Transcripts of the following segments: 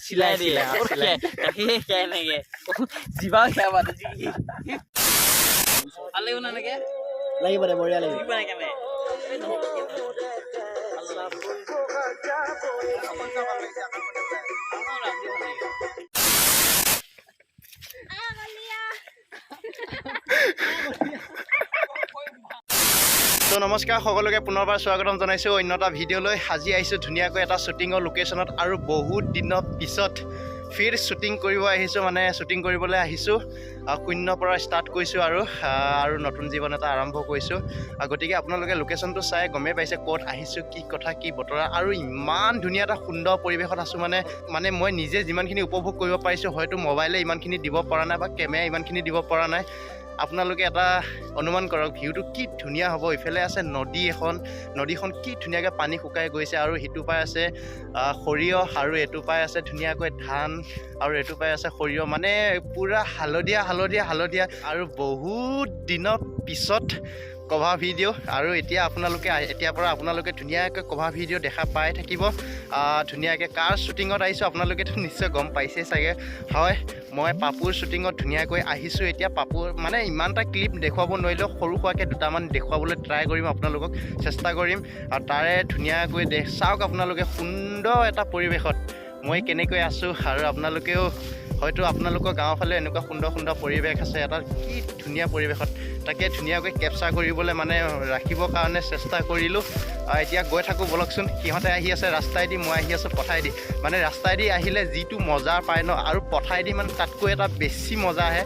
চিলাই দিয়ে কেনেকে জিবা খাবা ভাল লাগিব না এনেকে লাগিব দে বঢ়িয়া লাগিব তো নমস্কাৰ সকলোকে পুনৰবাৰ স্বাগতম জনাইছোঁ অন্য এটা ভিডিঅ'লৈ আজি আহিছোঁ ধুনীয়াকৈ এটা শ্বুটিঙৰ লোকেশ্যনত আৰু বহুত দিনৰ পিছত ফিৰ শ্বুটিং কৰিব আহিছোঁ মানে শ্বুটিং কৰিবলৈ আহিছোঁ শূন্যৰ পৰা ষ্টাৰ্ট কৰিছোঁ আৰু নতুন জীৱন এটা আৰম্ভ কৰিছোঁ গতিকে আপোনালোকে লোকেশ্যনটো চাই গমেই পাইছে ক'ত আহিছোঁ কি কথা কি বতৰা আৰু ইমান ধুনীয়া এটা সুন্দৰ পৰিৱেশত আছোঁ মানে মই নিজে যিমানখিনি উপভোগ কৰিব পাৰিছোঁ হয়তো মোবাইলে ইমানখিনি দিব পৰা নাই বা কেমেৰা ইমানখিনি দিব পৰা নাই আপোনালোকে এটা অনুমান কৰক ভিউটো কি ধুনীয়া হ'ব ইফালে আছে নদীখন কি ধুনীয়াকৈ পানী শুকাই গৈছে আৰু সিটো পাই আছে সৰিয়হ আৰু এইটো পাই আছে ধুনীয়াকৈ ধান আৰু এইটো পাই আছে সৰিয়হ মানে পূৰা হালধীয়া আৰু বহুত দিনৰ পিছত কভাৰ ভিডিঅ' আৰু এতিয়াৰ পৰা আপোনালোকে ধুনীয়াকৈ কভাৰ ভিডিঅ' দেখা পাই থাকিব ধুনীয়াকৈ কাৰ শ্বুটিঙত আহিছোঁ আপোনালোকেতো নিশ্চয় গম পাইছেই চাগে হয় মই পাপুৰ শ্বুটিঙত ধুনীয়াকৈ আহিছোঁ এতিয়া পাপুৰ মানে ইমান এটা ক্লিপ দেখুৱাব নোৱাৰিলেও সৰু সুৰাকৈ দুটামান দেখুৱাবলৈ ট্ৰাই কৰিম আপোনালোকক চেষ্টা কৰিম আৰু তাৰে ধুনীয়াকৈ চাওক আপোনালোকে সুন্দৰ এটা পৰিৱেশত মই কেনেকৈ আছোঁ আৰু আপোনালোকেও হয়তো আপোনালোকৰ গাঁৱৰ ফালে এনেকুৱা সুন্দৰ পৰিৱেশ আছে এটা কি ধুনীয়া পৰিৱেশত তাকে ধুনীয়াকৈ কেপচাৰ কৰিবলৈ মানে ৰাখিবৰ কাৰণে চেষ্টা কৰিলোঁ এতিয়া গৈ থাকোঁ বলকচোন সিহঁতে আহি আছে ৰাস্তাইদি মই আহি আছোঁ পথাইদি মানে ৰাস্তাইদি আহিলে যিটো মজা পায় ন আৰু পথাইদি মানে তাতকৈ এটা বেছি মজা আহে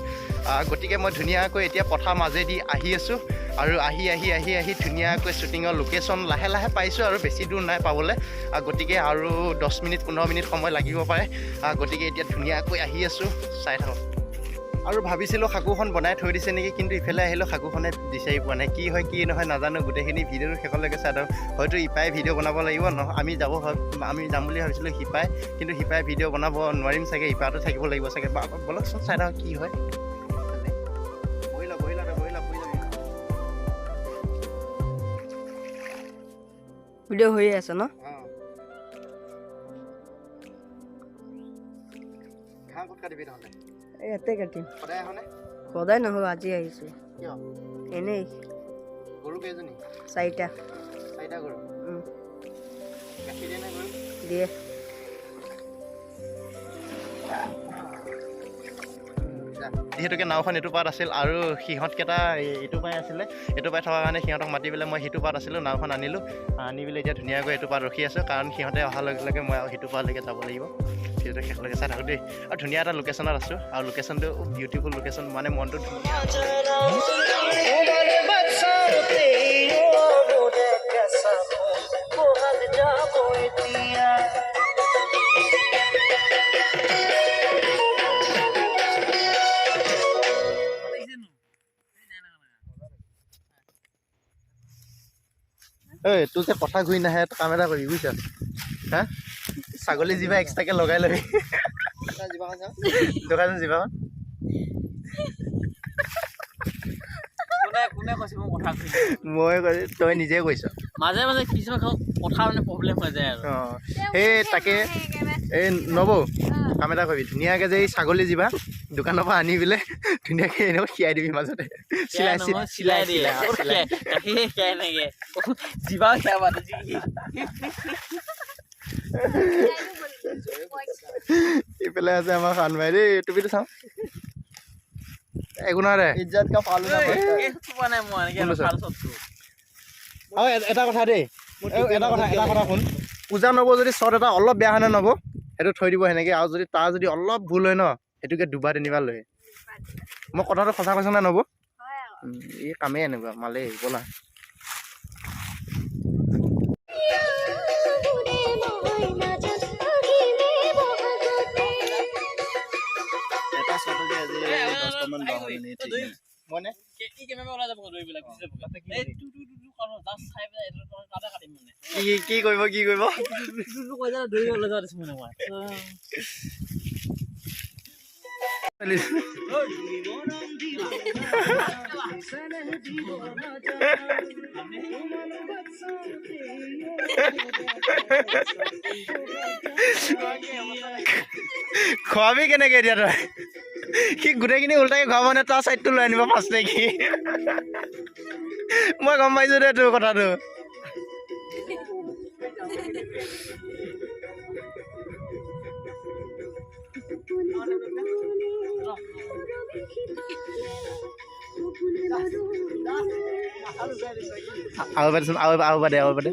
গতিকে মই ধুনীয়াকৈ এতিয়া পথাৰ মাজেদি আহি আছোঁ আৰু আহি ধুনীয়াকৈ শ্বুটিঙৰ লোকেশ্যন লাহে পাইছোঁ আৰু বেছি দূৰ নাই পাবলৈ গতিকে আৰু 10 মিনিট 15 মিনিট সময় লাগিব পাৰে গতিকে এতিয়া ধুনীয়াকৈ আহি আছোঁ চাই থাকক আৰু ভাবিছিলোঁ সাঁকোখন বনাই থৈ দিছে নেকি কিন্তু ইফালে আহিলোঁ সাঁকোখনে বিচাৰি পোৱা নাই কি হয় কি নহয় নাজানো গোটেইখিনি ভিডিঅ'টো শেষলৈকে চাই থাকক হয়তো ইপাই ভিডিঅ' বনাব লাগিব আমি যাম বুলি ভাবিছিলোঁ সিপাই কিন্তু সিপাই ভিডিঅ' বনাব নোৱাৰিম চাগে ইপাটো থাকিব লাগিব চাগে বলকচোন চাই থাকক কি হয় ভিডিঅ' হৈয়ে আছে ন ঘাঁহ ক'ত কাটিবি নহ'লে ইয়াতে কাটিম সদায় নহয় আজি আহিছোঁ কিয় এনেই গৰু কেইজনী 4টা গৰু গাখীৰ দিয়ে নে গৰু দিয়ে যিহেতুকে নাওখন এইটো পাত আছিল আৰু সিহঁতকেইটা এইটো পাই আছিলে এইটো পাই থকা কাৰণে সিহঁতক মাতি পেলাই মই সিটো পাত আছিলোঁ নাওখন আনি পেলাই এতিয়া ধুনীয়াকৈ এইটো পাত ৰখি আছোঁ কাৰণ সিহঁতে অহাৰ লগে লগে মই আৰু সিটো পাতলৈকে যাব লাগিব যিহেতু শেষলৈকে চাই থাকোঁ দেই আৰু ধুনীয়া এটা লোকেশ্যনত আছোঁ আৰু লোকেশ্যনটো বিউটিফুল লোকেশ্যন মানে মনটো তোৰ যে কথা ঘূৰি নাহে কাম এটা কৰিবি বুজিছ হা ছাগলী জিভা এক্সট্ৰাকৈ লগাই ল'বি দোকান জিভাখন মই তই নিজে কৈছ মাজে কিছুমান কথা মানে প্ৰব্লেম হৈ যায় আৰু সেই তাকে এই নব কাম এটা কৰিবি ধুনীয়াকৈ যে এই ছাগলী জিভা দোকানৰ পৰা আনি পেলাই ধুনীয়াকৈ এনেকৈ খীৰাই দিবি মাজতে চিলাই দিয়ে কেনেকে জিবা খাবা ইফালে আছে আমাৰ খান ভাই দেই টুপিটো চাওঁ একো নহয় দে ইজ্জত কা ফালু আৰু এটা কথা দেই এটা কথা শুন পূজা নব যদি শ্বট এটা অলপ বেয়া হয় নব সেইটো থৈ দিব সেনেকৈ আৰু তাৰ যদি অলপ ভুল হয় ন সেইটোকে 2বাৰ 3বাৰ লৈ মই কথাটো সঁচা কৈছোঁ নে নব এই কামেই এনেকুৱা মালেই ব'লা কি কৰিব খোৱাবি কেনেকৈ এতিয়া তই সি গোটেইখিনি উল্টাকৈ খুৱাব নে তাৰ ছাইডটো লৈ আনিব ফাৰ্ষ্ট নেকি মই গম পাইছোঁ দে তোৰ কথাটো আৰু বাদেচোন আৰু বাদে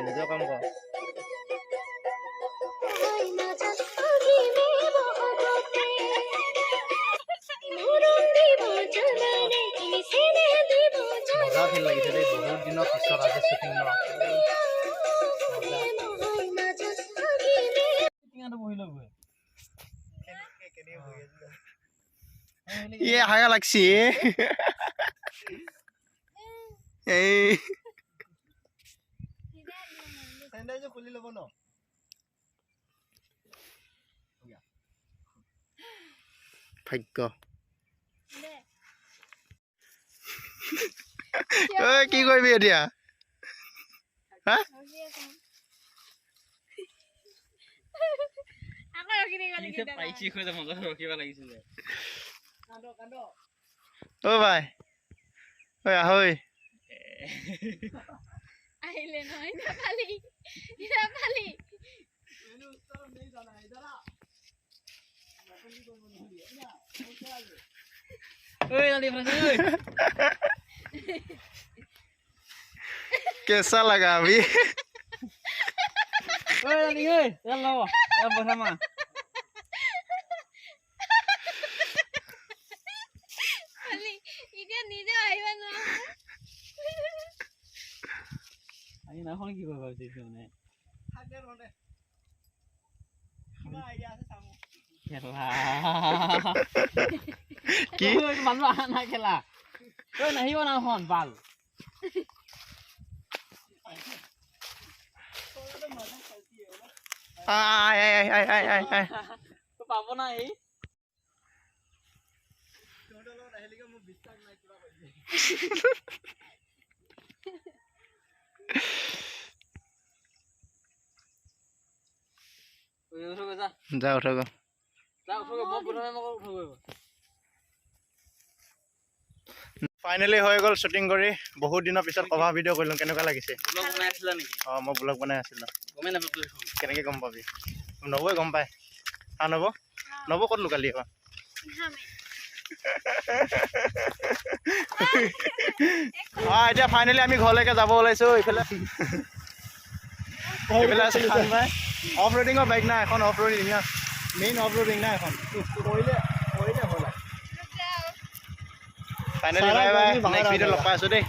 নিজৰ কাম কৰ মজা ফিল লাগিছে দেই বহুত দিনৰ পিছত আজি শ্বুটিং ন ইয়ে হাগা লাগছি এই খুলি ল'ব ন ভাগ্য কি কৰিবি এতিয়া হা অ ভাই ঐ আহৈ আহিলে নহয় ইৰা कैसा लगा अभी কি মানুহ অহা নাই খেলা তই নাহিব না হন ভাল পাব না এই যা উঠো গো ফাইনেলি হৈ গ'ল শ্বুটিং কৰি বহুত দিনৰ পিছত কভাৰ ভিডিঅ' কৰিলোঁ কেনেকুৱা লাগিছে অঁ মই ব্লগ বনাই আছিলোঁ কেনেকৈ গম পাবি নবৌৱে গম পায় নবৌ ক'ত লুকালি আকৌ অঁ এতিয়া ফাইনেলি আমি ঘৰলৈকে যাব ওলাইছোঁ এইফালে আছে অফ ৰোডিঙৰ বাইক না এখন অফ ৰোডিং না মেইন অফ ৰোডিং না এখন কৰিলে হ'ল finally bye bye next video' লগ পাই আছোঁ দেই